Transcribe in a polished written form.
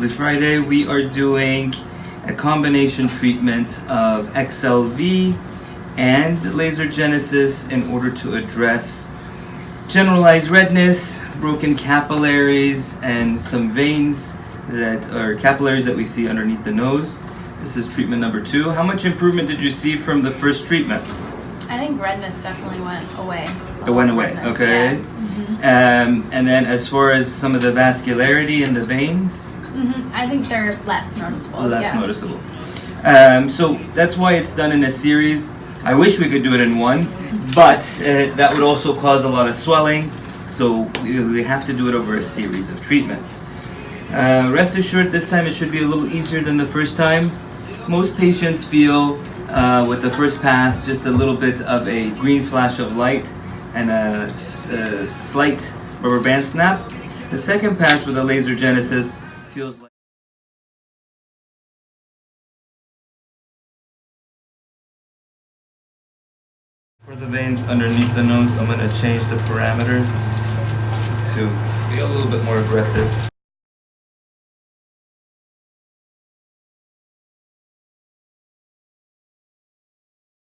Lovely Friday. We are doing a combination treatment of XLV and laser genesis in order to address generalized redness, broken capillaries, and some veins that are capillaries that we see underneath the nose. This is treatment number 2. How much improvement did you see from the first treatment? I think redness definitely went away. It went away, Redness, okay. yeah. And then as far as some of the vascularity in the veins? I think they're less noticeable. Less noticeable. So that's why it's done in a series. I wish we could do it in one, but that would also cause a lot of swelling, so we have to do it over a series of treatments. Rest assured, this time it should be a little easier than the first time. Most patients feel with the first pass just a little bit of a green flash of light and a slight rubber band snap. The second pass with the laser genesis feels like for the veins underneath the nose. I'm going to change the parameters to be a little bit more aggressive.